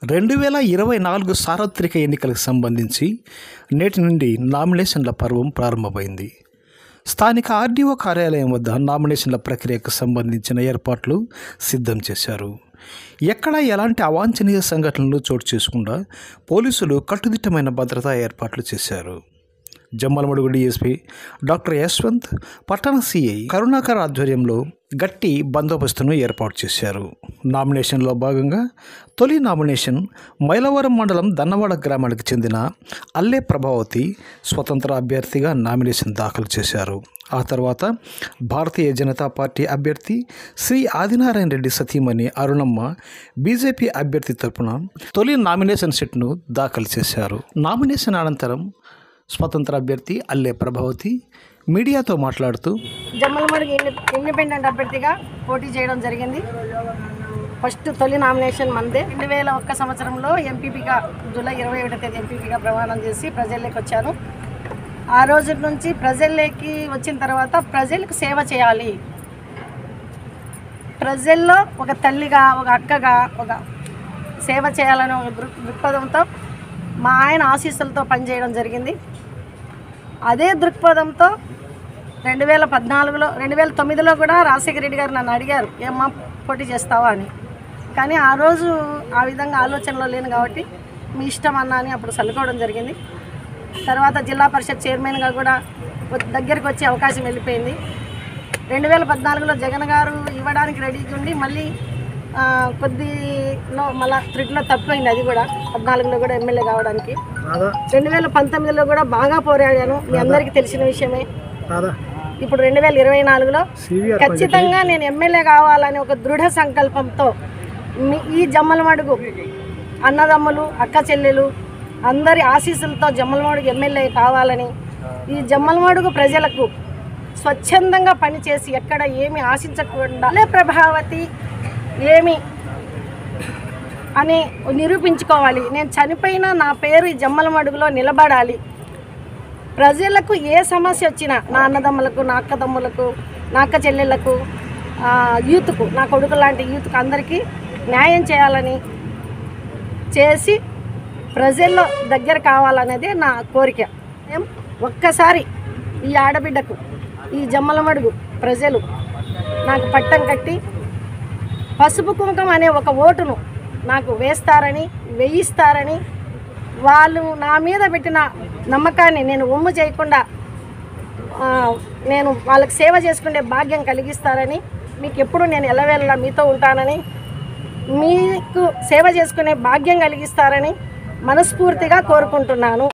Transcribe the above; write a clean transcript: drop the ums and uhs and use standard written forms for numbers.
2024 సార్వత్రిక ఎన్నికలకు సంబంధించి నేటి నుండి నామినేషన్ల పర్వం ప్రారంభమైంది. స్థానిక ఆర్డీఓ కార్యాలయం వద్ద నామినేషన్ల ప్రక్రియకు సంబంధించిన ఏర్పాట్లు సిద్ధం చేశారు. ఎక్కడా ఎలాంటి అవాంఛనీయ సంఘటనలు చోటు చేసుకుండా పోలీసులు కట్టుదిట్టమైన భద్రతా ఏర్పాట్లు చేశారు. జమ్మలమడుగు డీఎస్పీ డాక్టర్ యశ్వంత్, పట్టణ సిఐ కరుణాకర్ ఆధ్వర్యంలో గట్టి బందోబస్తును ఏర్పాటు చేశారు. నామినేషన్లో భాగంగా తొలి నామినేషన్ మైలవరం మండలం దన్నవాడ గ్రామానికి చెందిన అల్లె ప్రభావతి స్వతంత్ర అభ్యర్థిగా నామినేషన్ దాఖలు చేశారు. ఆ తర్వాత భారతీయ జనతా పార్టీ అభ్యర్థి శ్రీ ఆదినారాయణ రెడ్డి సతీమణి అరుణమ్మ బీజేపీ అభ్యర్థి తరపున తొలి నామినేషన్ సెట్ను దాఖలు చేశారు. నామినేషన్ అనంతరం స్వతంత్ర అభ్యర్థి అల్లె ప్రభావతి మీడియాతో మాట్లాడుతూ జమ్మలమడుగు ఇండిపెండెంట్ అభ్యర్థిగా పోటీ చేయడం జరిగింది. ఫస్ట్ తొలి నామినేషన్ మందే. 2001 సంవత్సరంలో ఎంపీపీగా జూలై 21వ తేదీ ఎంపీపీగా ప్రమాణం చేసి ప్రజల్లోకి వచ్చాను. ఆ రోజు నుంచి ప్రజల్లోకి వచ్చిన తర్వాత ప్రజలకు సేవ చేయాలి, ప్రజల్లో ఒక తల్లిగా, ఒక అక్కగా, ఒక సేవ చేయాలనే ఒక దృక్పథంతో మా ఆయన ఆశీస్సులతో పనిచేయడం జరిగింది. అదే దృక్పథంతో 2009లో కూడా రాజశేఖర రెడ్డి గారు నన్ను అడిగారు, ఏమ్మా పోటీ చేస్తావా అని. కానీ ఆ రోజు ఆ విధంగా ఆలోచనలో లేను కాబట్టి మీ ఇష్టం అన్నా అని అప్పుడు సలుకోవడం జరిగింది. తర్వాత జిల్లా పరిషత్ చైర్మన్గా కూడా దగ్గరికి వచ్చే అవకాశం వెళ్ళిపోయింది. 2014లో జగన్ గారు ఇవ్వడానికి రెడీగా ఉండి మళ్ళీ కొద్దిలో మళ్ళీ త్రిట్లో తప్పిపోయింది. అది కూడా 14లో కూడా ఎమ్మెల్యే కావడానికి. 2019లో కూడా బాగా పోరాడాను, మీ అందరికీ తెలిసిన విషయమే. ఇప్పుడు 2024లో ఖచ్చితంగా నేను ఎమ్మెల్యే కావాలని ఒక దృఢ సంకల్పంతో ఈ జమ్మలమడుగు అన్నదమ్ములు, అక్క చెల్లెలు అందరి ఆశీస్సులతో జమ్మలమడుగు ఎమ్మెల్యే కావాలని, ఈ జమ్మలమడుగు ప్రజలకు స్వచ్ఛందంగా పనిచేసి ఎక్కడ ఏమి ఆశించకుండా అల్లె ప్రభావతి ఏమి అని నిరూపించుకోవాలి. నేను చనిపోయినా నా పేరు ఈ జమ్మలమడుగులో నిలబడాలి. ప్రజలకు ఏ సమస్య వచ్చినా, నా అన్నదమ్ములకు, నా అక్కదమ్ములకు, నా అక్క చెల్లెళ్లకు, యూత్కు, నా కొడుకు లాంటి యూత్కు అందరికీ న్యాయం చేయాలని చేసి ప్రజల్లో దగ్గర కావాలనేదే నా కోరిక. ఒక్కసారి ఈ ఆడబిడ్డకు, ఈ జమ్మలమడుగు ప్రజలు నాకు పట్టం కట్టి పసుపు కుంకం అనే ఒక ఓటును నాకు వేయిస్తారని వాళ్ళు నా మీద పెట్టిన నమ్మకాన్ని నేను ఒమ్ము చేయకుండా నేను వాళ్ళకి సేవ చేసుకునే భాగ్యం కలిగిస్తారని, మీకు ఎప్పుడు నేను ఎల్లవేళలా మీతో ఉంటానని, మీకు సేవ చేసుకునే భాగ్యం కలిగిస్తారని మనస్ఫూర్తిగా కోరుకుంటున్నాను.